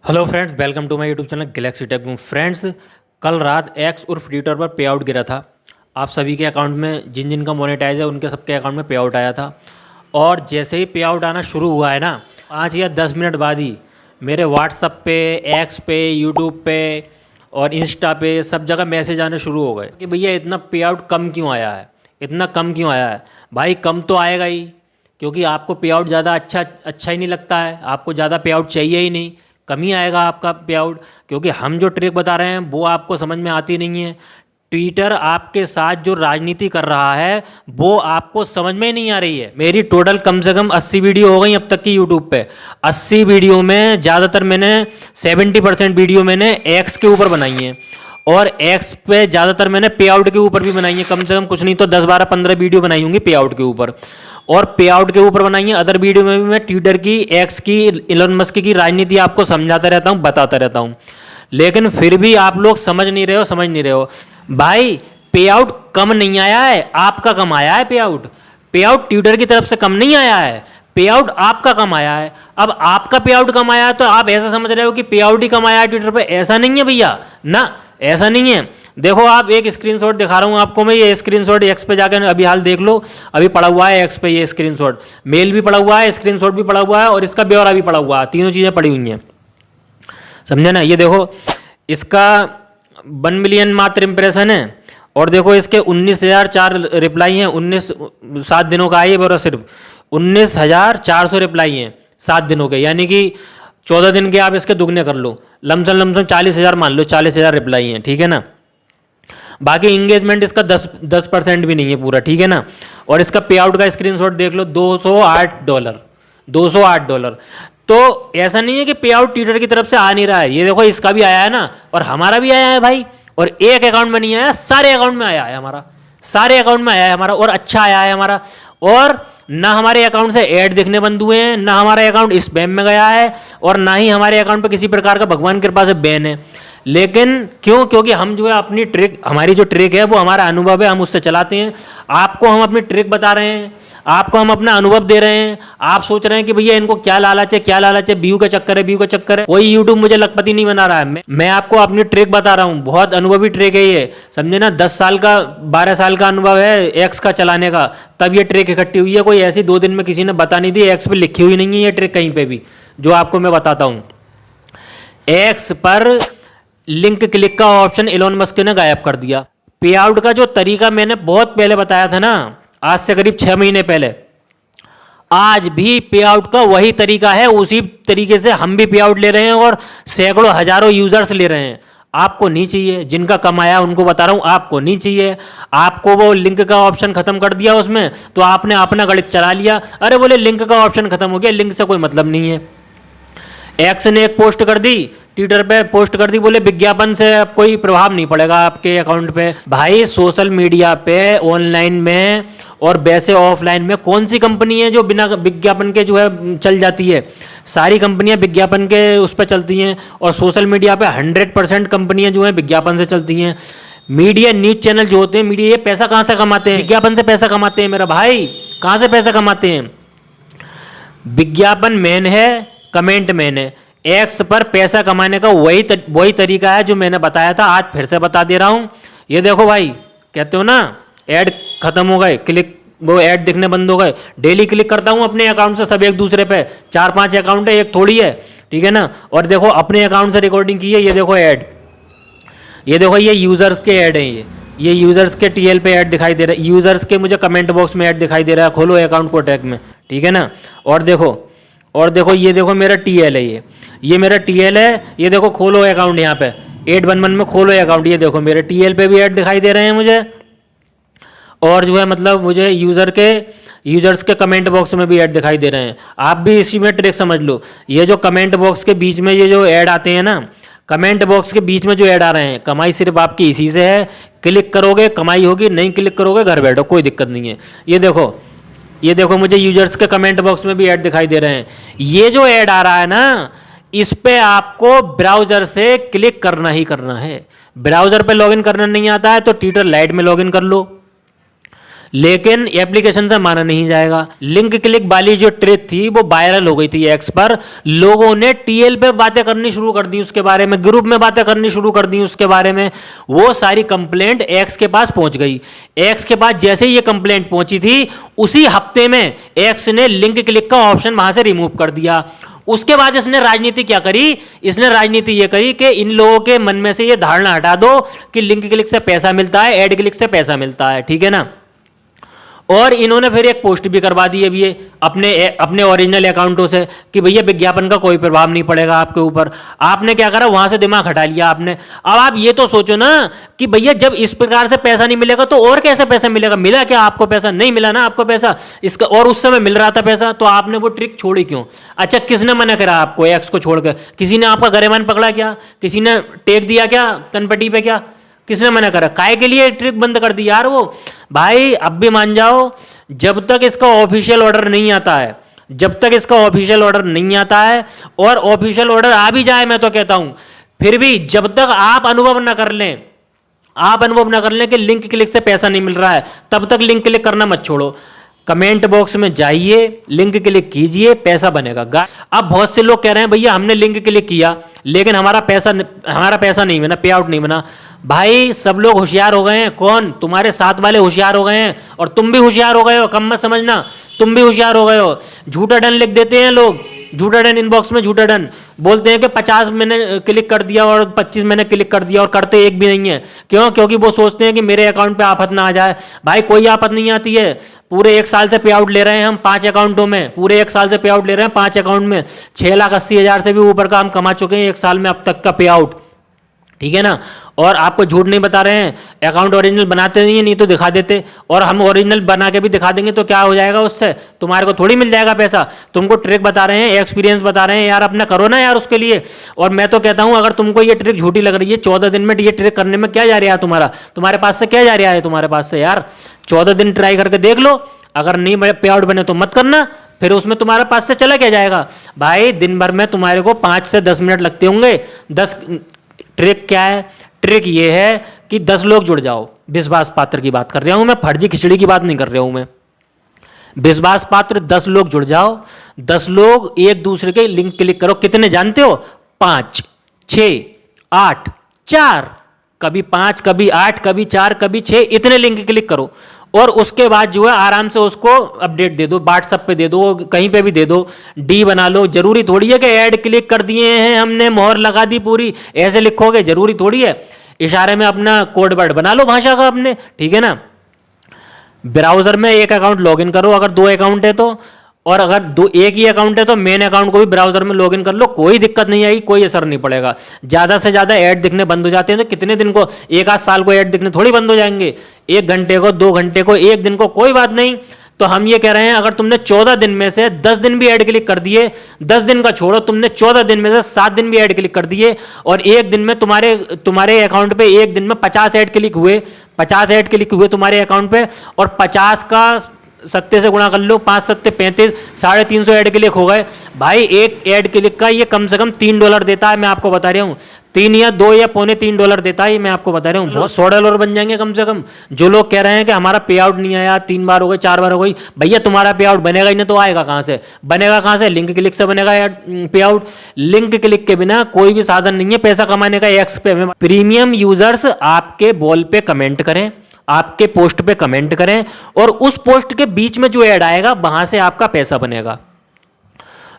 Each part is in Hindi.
Hello friends, welcome to my YouTube channel Galaxy Tech Boom. Friends, कल रात एक्स उर्फ ट्विटर पर पे आउट गिरा था। आप सभी के अकाउंट में जिन जिन का मोनेटाइज है उनके सबके अकाउंट में पे आउट आया था। और जैसे ही पे आउट आना शुरू हुआ है ना, 5 या 10 मिनट बाद ही मेरे व्हाट्सअप पे, एक्स पे, यूट्यूब पे और इंस्टा पे सब जगह मैसेज आने शुरू हो गए कि भैया इतना पे आउट कम क्यों आया है, इतना कम क्यों आया है। भाई कम तो आएगा ही, क्योंकि आपको पे आउट ज़्यादा अच्छा ही नहीं लगता है, आपको ज़्यादा पे आउट चाहिए ही नहीं, कम ही आएगा आपका पे आउट। क्योंकि हम जो ट्रिक बता रहे हैं वो आपको समझ में आती नहीं है। ट्विटर आपके साथ जो राजनीति कर रहा है वो आपको समझ में ही नहीं आ रही है। मेरी टोटल कम से कम 80 वीडियो हो गई अब तक की यूट्यूब पे। 80 वीडियो में ज़्यादातर मैंने 70% वीडियो मैंने एक्स के ऊपर बनाई है, और एक्स पे ज़्यादातर मैंने पे आउट के ऊपर भी बनाई है। कम से कम कुछ नहीं तो 10, 12, 15 वीडियो बनाई होंगी पे आउट के ऊपर, और पे आउट के ऊपर बनाई है। अदर वीडियो में भी मैं ट्विटर की, एक्स की, इलोन मस्क की राजनीति आपको समझाता रहता हूँ, बताता रहता हूँ। लेकिन फिर भी आप लोग समझ नहीं रहे हो। भाई पे आउट कम नहीं आया है, आपका कम आया है पे आउट। पे आउट ट्विटर की तरफ से कम नहीं आया है, पे आउट आपका कम आया है। अब आपका पे आउट कम आया है तो आप ऐसा समझ रहे हो कि पे आउट ही कम आया है ट्विटर पे। ऐसा नहीं है भैया, ना ऐसा नहीं है। देखो, आप एक स्क्रीनशॉट दिखा रहा हूँ आपको मैं। ये स्क्रीनशॉट एक्स पे जाकर अभी हाल देख लो, अभी पड़ा हुआ है एक्स पे। ये स्क्रीनशॉट मेल भी पड़ा हुआ है, स्क्रीनशॉट भी पड़ा हुआ है, और इसका ब्यौरा भी पड़ा हुआ है। तीनों चीज़ें पड़ी हुई हैं, समझे ना। ये देखो, इसका 1 मिलियन मात्र इंप्रेशन है, और देखो इसके 19,004 रिप्लाई हैं। 7 दिनों का है ये, सिर्फ 19,400 रिप्लाई हैं 7 दिनों के। यानी कि 14 दिन के आप इसके दुगने कर लो, लमसम 40,000 मान लो, 40,000 रिप्लाई हैं, ठीक है ना। बाकी इंगेजमेंट इसका 10% भी नहीं है पूरा, ठीक है ना। और इसका पे आउट का स्क्रीनशॉट देख लो, $208, $208। तो ऐसा नहीं है कि पे आउट ट्विटर की तरफ से आ नहीं रहा है। ये देखो, इसका भी आया है ना, और हमारा भी आया है भाई। और एक अकाउंट में नहीं आया, सारे अकाउंट में आया है हमारा, सारे अकाउंट में आया है हमारा, और अच्छा आया है हमारा। और ना हमारे अकाउंट से ऐड दिखने बंद हुए हैं, ना हमारा अकाउंट स्पैम में गया है, और ना ही हमारे अकाउंट पे किसी प्रकार का भगवान की कृपा से बैन है। लेकिन क्यों? क्योंकि हम जो है अपनी ट्रिक, हमारी जो ट्रिक है वो हमारा अनुभव है, हम उससे चलाते हैं। आपको हम अपनी ट्रिक बता रहे हैं, आपको हम अपना अनुभव दे रहे हैं। आप सोच रहे हैं कि भैया इनको क्या लालच है, क्या लालच है, व्यू का चक्कर है, व्यू का चक्कर है। कोई यूट्यूब मुझे लखपति नहीं बना रहा है। मैं आपको अपनी ट्रिक बता रहा हूँ, बहुत अनुभवी ट्रिक है ये, समझे ना। 10 साल का, 12 साल का अनुभव है एक्स का चलाने का, तब ये ट्रिक इकट्ठी हुई है। कोई ऐसी 2 दिन में किसी ने बता नहीं दी। एक्स पे लिखी हुई नहीं है ये ट्रिक कहीं पे भी, जो आपको मैं बताता हूँ। एक्स पर लिंक क्लिक का ऑप्शन इलोन मस्क ने गायब कर दिया। पे आउट का जो तरीका मैंने बहुत पहले बताया था ना, आज से करीब 6 महीने पहले, आज भी पे आउट का वही तरीका है। उसी तरीके से हम भी पे आउट ले रहे हैं, और सैकड़ों हजारों यूजर्स ले रहे हैं। आपको नहीं चाहिए, जिनका कम आया उनको बता रहा हूं, आपको नहीं चाहिए। आपको वो लिंक का ऑप्शन खत्म कर दिया उसमें, तो आपने अपना गणित चला लिया। अरे बोले लिंक का ऑप्शन खत्म हो गया, लिंक से कोई मतलब नहीं है। एक्स ने एक पोस्ट कर दी, ट्विटर पे पोस्ट कर दी, बोले विज्ञापन से अब कोई प्रभाव नहीं पड़ेगा आपके अकाउंट पे। भाई सोशल मीडिया पे, ऑनलाइन में और वैसे ऑफलाइन में कौन सी कंपनी है जो बिना विज्ञापन के जो है चल जाती है? सारी कंपनियां विज्ञापन के उस पर चलती हैं, और सोशल मीडिया पे 100% कंपनियां जो हैं विज्ञापन से चलती हैं। मीडिया, न्यूज चैनल जो होते हैं मीडिया, ये पैसा कहाँ से कमाते हैं? विज्ञापन से पैसा कमाते हैं मेरा भाई। कहाँ से पैसा कमाते हैं? विज्ञापन मेन है, कमेंट मैंने। एक्स पर पैसा कमाने का वही तरीका है जो मैंने बताया था, आज फिर से बता दे रहा हूं। ये देखो भाई, कहते हो ना ऐड खत्म हो गए, क्लिक, वो ऐड दिखने बंद हो गए। डेली क्लिक करता हूं अपने अकाउंट से, सब एक दूसरे पे। 4-5 अकाउंट है, एक थोड़ी है, ठीक है ना। और देखो अपने अकाउंट से रिकॉर्डिंग की है, ये देखो ऐड, ये देखो ये यूजर्स के ऐड हैं। ये यूजर्स के टीएल पे ऐड दिखाई दे रहा है, यूजर्स के मुझे कमेंट बॉक्स में ऐड दिखाई दे रहा है। खोलो अकाउंट को टैग में, ठीक है ना। और देखो ये देखो मेरा टीएल है, ये मेरा टीएल है। ये देखो खोलो अकाउंट, यहाँ पे 811 में खोलो अकाउंट। ये देखो मेरे टीएल पे भी ऐड दिखाई दे रहे हैं मुझे, और जो है मतलब मुझे यूजर्स के कमेंट बॉक्स में भी ऐड दिखाई दे रहे हैं। आप भी इसी में ट्रिक समझ लो। ये जो कमेंट बॉक्स के बीच में ये जो ऐड आते हैं ना, कमेंट बॉक्स के बीच में जो ऐड आ रहे हैं, कमाई सिर्फ आपकी इसी से है। क्लिक करोगे कमाई होगी, नहीं क्लिक करोगे घर बैठो, कोई दिक्कत नहीं है। ये देखो मुझे यूजर्स के कमेंट बॉक्स में भी ऐड दिखाई दे रहे हैं। ये जो ऐड आ रहा है ना, इस पे आपको ब्राउजर से क्लिक करना ही करना है। ब्राउजर पे लॉगिन करना नहीं आता है तो ट्विटर लाइट में लॉगिन कर लो। लेकिन एप्लीकेशन से माना नहीं जाएगा। लिंक क्लिक वाली जो ट्रिक थी वो वायरल हो गई थी एक्स पर, लोगों ने टीएल पे बातें करनी शुरू कर दी, उसके बारे में ग्रुप में बातें करनी शुरू कर दी उसके बारे में। वो सारी कंप्लेंट एक्स के पास पहुंच गई। एक्स के पास जैसे ही ये कंप्लेंट पहुंची थी, उसी हफ्ते में एक्स ने लिंक क्लिक का ऑप्शन वहां से रिमूव कर दिया। उसके बाद इसने राजनीति क्या करी, इसने राजनीति ये करी कि इन लोगों के मन में से ये धारणा हटा दो कि लिंक क्लिक से पैसा मिलता है, एड क्लिक से पैसा मिलता है, ठीक है ना। और इन्होंने फिर एक पोस्ट भी करवा दी है ये अपने ओरिजिनल अकाउंटों से कि भैया विज्ञापन का कोई प्रभाव नहीं पड़ेगा आपके ऊपर। आपने क्या करा, वहां से दिमाग हटा लिया आपने। अब आप ये तो सोचो ना कि भैया जब इस प्रकार से पैसा नहीं मिलेगा तो और कैसे पैसा मिलेगा, मिला क्या आपको पैसा, नहीं मिला ना आपको पैसा इसका, और उस समय मिल रहा था पैसा, तो आपने वो ट्रिक छोड़ी क्यों। अच्छा, किसने मना करा आपको एक्स को छोड़कर, किसी ने आपका गरेमान पकड़ा क्या, किसी ने टेक दिया क्या कनपट्टी पे, क्या किसने मना करा, काय के लिए ट्रिक बंद कर दी यार वो। भाई अब भी मान जाओ, जब तक इसका ऑफिशियल ऑर्डर नहीं आता है, जब तक इसका ऑफिशियल ऑर्डर नहीं आता है, और ऑफिशियल ऑर्डर आ भी जाए, मैं तो कहता हूं फिर भी जब तक आप अनुभव ना कर लें, आप अनुभव ना कर लें कि लिंक क्लिक से पैसा नहीं मिल रहा है, तब तक लिंक क्लिक करना मत छोड़ो। कमेंट बॉक्स में जाइए, लिंक क्लिक कीजिए, पैसा बनेगा। अब बहुत से लोग कह रहे हैं भैया हमने लिंक क्लिक किया लेकिन हमारा पैसा नहीं बना, पे आउट नहीं बना। भाई सब लोग होशियार हो गए हैं, कौन, तुम्हारे साथ वाले होशियार हो गए हैं और तुम भी होशियार हो गए हो, कम मत समझना, तुम भी होशियार हो गए हो। झूठा डन लिख देते हैं लोग, झूठा डन इनबॉक्स में, झूठा डन बोलते हैं कि 50 मैंने क्लिक कर दिया और 25 मैंने क्लिक कर दिया, और करते एक भी नहीं है। क्यों, क्योंकि वो सोचते हैं कि मेरे अकाउंट पे आफत ना आ जाए। भाई कोई आफत नहीं आती है। पूरे 1 साल से पे आउट ले रहे हैं हम 5 अकाउंटों में, पूरे 1 साल से पे आउट ले रहे हैं 5 अकाउंट में, 6,80,000 से भी ऊपर का हम कमा चुके हैं 1 साल में अब तक का पे आउट, ठीक है ना। और आपको झूठ नहीं बता रहे हैं, अकाउंट ओरिजिनल बनाते नहीं है, नहीं तो दिखा देते, और हम ओरिजिनल बना के भी दिखा देंगे तो क्या हो जाएगा उससे, तुम्हारे को थोड़ी मिल जाएगा पैसा। तुमको ट्रिक बता रहे हैं, एक्सपीरियंस बता रहे हैं यार, अपना करो ना यार उसके लिए। और मैं तो कहता हूं अगर तुमको ये ट्रिक झूठी लग रही है, 14 दिन में ये ट्रिक करने में क्या जा रहा है तुम्हारे पास से क्या जा रहा है तुम्हारे पास से यार। 14 दिन ट्राई करके देख लो, अगर नहीं पे आउट बने तो मत करना, फिर उसमें तुम्हारे पास से चला क्या जाएगा। भाई दिन भर में तुम्हारे को 5 से 10 मिनट लगते होंगे। 10 ट्रिक क्या है, ट्रिक ये है कि 10 लोग जुड़ जाओ। विश्वास पात्र की बात कर रहा हूं मैं, फर्जी खिचड़ी की बात नहीं कर रहा हूं मैं। विश्वास पात्र 10 लोग जुड़ जाओ, 10 लोग एक दूसरे के लिंक क्लिक करो। कितने जानते हो, 5, 6, 8, 4, कभी 5, कभी 8, कभी 4, कभी 6, इतने लिंक क्लिक करो। और उसके बाद जो है आराम से उसको अपडेट दे दो, व्हाट्सएप पे दे दो, कहीं पे भी दे दो, डी बना लो। जरूरी थोड़ी है कि ऐड क्लिक कर दिए हैं हमने, मोहर लगा दी पूरी, ऐसे लिखोगे, जरूरी थोड़ी है। इशारे में अपना कोड वर्ड बना लो भाषा का अपने, ठीक है ना। ब्राउजर में एक अकाउंट लॉगिन करो अगर 2 अकाउंट है तो, और अगर एक ही अकाउंट है तो मेन अकाउंट को भी ब्राउजर में लॉगिन कर लो, कोई दिक्कत नहीं आएगी, कोई असर नहीं पड़ेगा। ज्यादा से ज्यादा ऐड दिखने बंद हो जाते हैं तो कितने दिन को, 1 आध साल को ऐड दिखने थोड़ी बंद हो जाएंगे, 1 घंटे को, 2 घंटे को, 1 दिन को, कोई बात नहीं। तो हम ये कह रहे हैं अगर तुमने 14 दिन में से 10 दिन भी ऐड क्लिक कर दिए, 10 दिन का छोड़ो, तुमने 14 दिन में से 7 दिन भी ऐड क्लिक कर दिए, और एक दिन में तुम्हारे अकाउंट पे एक दिन में 50 ऐड क्लिक हुए, 50 ऐड क्लिक हुए तुम्हारे अकाउंट पे, और 50 का 7 से गुणा कर लो, 5 7 35, 350 ऐड क्लिक हो गए। भाई एक ऐड क्लिक का ये कम से कम $3 देता है, मैं आपको बता रहा हूँ, 3 या 2 या पौने $3 देता है, मैं आपको बता रहा हूँ। बहुत $100 बन जाएंगे कम से कम। जो लोग कह रहे हैं कि हमारा पे आउट नहीं आया, 3 बार हो गई, 4 बार हो गई, भैया तुम्हारा पे आउट बनेगा ही नहीं तो आएगा कहां से, बनेगा कहां से, लिंक क्लिक से बनेगा पे आउट। लिंक क्लिक के बिना कोई भी साधन नहीं है पैसा कमाने का। एक्स पे प्रीमियम यूजर्स आपके बॉल पे कमेंट करें, आपके पोस्ट पे कमेंट करें, और उस पोस्ट के बीच में जो ऐड आएगा वहां से आपका पैसा बनेगा।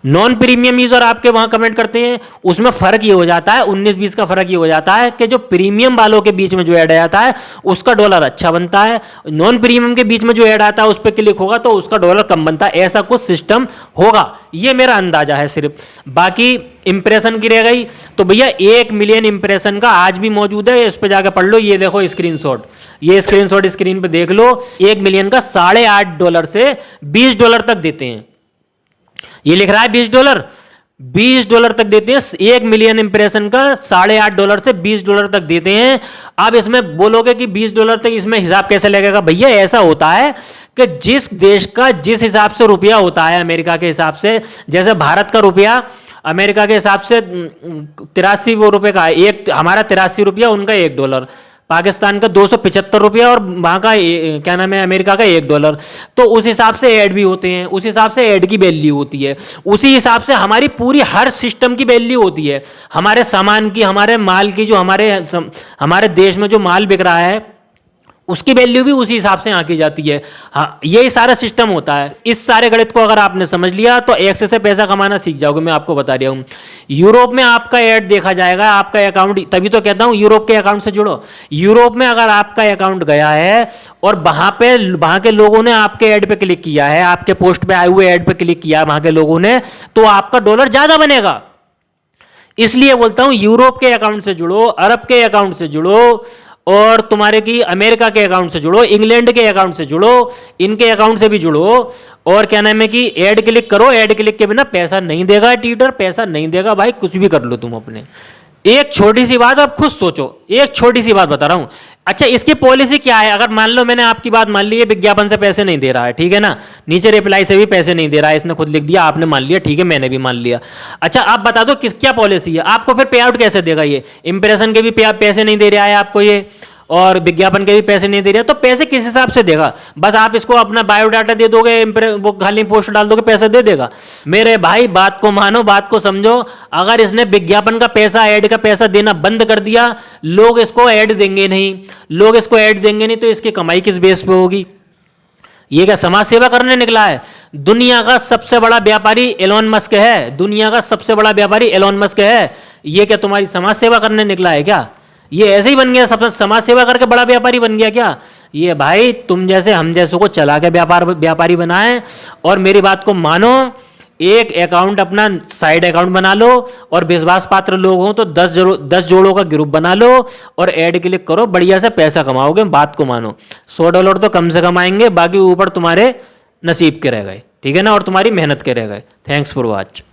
नॉन प्रीमियम यूजर आपके वहां कमेंट करते हैं, उसमें फर्क ये हो जाता है, 19-20 का फर्क ये हो जाता है कि जो प्रीमियम वालों के बीच में जो ऐड आता है उसका डॉलर अच्छा बनता है, नॉन प्रीमियम के बीच में जो ऐड आता है उस पर क्लिक होगा तो उसका डॉलर कम बनता है। ऐसा कुछ सिस्टम होगा, ये मेरा अंदाजा है सिर्फ। बाकी इंप्रेशन की रह गई तो भैया 1 मिलियन इंप्रेशन का आज भी मौजूद है, इस पे जाकर पढ़ लो। ये देखो स्क्रीनशॉट, ये स्क्रीनशॉट स्क्रीन पे देख लो। 1 मिलियन का $8.5 से $20 तक देते हैं। ये लिख रहा है $20, $20 तक देते हैं। 1 मिलियन इंप्रेशन का $8.5 से $20 तक देते हैं। अब इसमें बोलोगे कि $20 तक इसमें हिसाब कैसे लगेगा, भैया ऐसा होता है कि जिस देश का जिस हिसाब से रुपया होता है, अमेरिका के हिसाब से, जैसे भारत का रुपया अमेरिका के हिसाब से 83 रुपए का है, एक हमारा 83 रुपया, उनका $1। पाकिस्तान का 275 रुपया और वहाँ का क्या नाम है, अमेरिका का $1। तो उस हिसाब से ऐड भी होते हैं, उस हिसाब से ऐड की वैल्यू होती है, उसी हिसाब से हमारी पूरी हर सिस्टम की वैल्यू होती है, हमारे सामान की, हमारे माल की, जो हमारे देश में जो माल बिक रहा है उसकी वैल्यू भी उसी हिसाब से आंकी जाती है। हाँ, यही सारा सिस्टम होता है। इस सारे गणित को अगर आपने समझ लिया तो एक्सेस से पैसा कमाना सीख जाओगे। मैं आपको बता रहा हूँ, यूरोप में आपका ऐड देखा जाएगा, आपका अकाउंट, तभी तो कहता हूँ यूरोप के अकाउंट से जुड़ो। यूरोप में अगर आपका अकाउंट गया है और वहां के लोगों ने आपके ऐड पे क्लिक किया है, आपके पोस्ट पे आए हुए ऐड पे क्लिक किया है वहां के लोगों ने, तो आपका डॉलर ज्यादा बनेगा। इसलिए बोलता हूं यूरोप के अकाउंट से जुड़ो, अरब के अकाउंट से जुड़ो, और तुम्हारे की अमेरिका के अकाउंट से जुड़ो, इंग्लैंड के अकाउंट से जुड़ो, इनके अकाउंट से भी जुड़ो। और क्या नाम है कि ऐड क्लिक करो, ऐड क्लिक के बिना पैसा नहीं देगा ट्विटर, पैसा नहीं देगा भाई, कुछ भी कर लो तुम अपने। एक छोटी सी बात आप खुद सोचो, एक छोटी सी बात बता रहा हूं। अच्छा, इसकी पॉलिसी क्या है? अगर मान लो मैंने आपकी बात मान ली है, विज्ञापन से पैसे नहीं दे रहा है, ठीक है ना, नीचे रिप्लाई से भी पैसे नहीं दे रहा है, इसने खुद लिख दिया, आपने मान लिया, ठीक है, मैंने भी मान लिया। अच्छा, आप बता दो क्या पॉलिसी है? आपको फिर पे आउट कैसे देगा? ये इंप्रेशन के भी पैसे नहीं दे रहा है आपको ये, और विज्ञापन के भी पैसे नहीं दे रहे, तो पैसे किस हिसाब से देगा? बस आप इसको अपना बायोडाटा दे दोगे, वो खाली पोस्ट डाल दोगे, पैसा दे देगा? मेरे भाई, बात को मानो, बात को समझो। अगर इसने विज्ञापन का पैसा, ऐड का पैसा देना बंद कर दिया, लोग इसको ऐड देंगे नहीं, लोग इसको ऐड देंगे नहीं, तो इसकी कमाई किस बेस पे होगी? ये क्या समाज सेवा करने निकला है? दुनिया का सबसे बड़ा व्यापारी एलोन मस्क है, दुनिया का सबसे बड़ा व्यापारी एलोन मस्क है। ये क्या तुम्हारी समाज सेवा करने निकला है क्या? ये ऐसे ही बन गया, सब समाज सेवा करके बड़ा व्यापारी बन गया क्या? ये भाई, तुम जैसे हम जैसों को चला के व्यापारी बनाए। और मेरी बात को मानो, एक अकाउंट अपना साइड अकाउंट बना लो, और विश्वास पात्र लोग हों तो 10 जोड़ों का ग्रुप बना लो और ऐड क्लिक करो, बढ़िया से पैसा कमाओगे। बात को मानो, $100 तो कम से कम आएंगे, बाकी ऊपर तुम्हारे नसीब के रह गए, ठीक है ना, और तुम्हारी मेहनत के रह गए। Thanks for watch.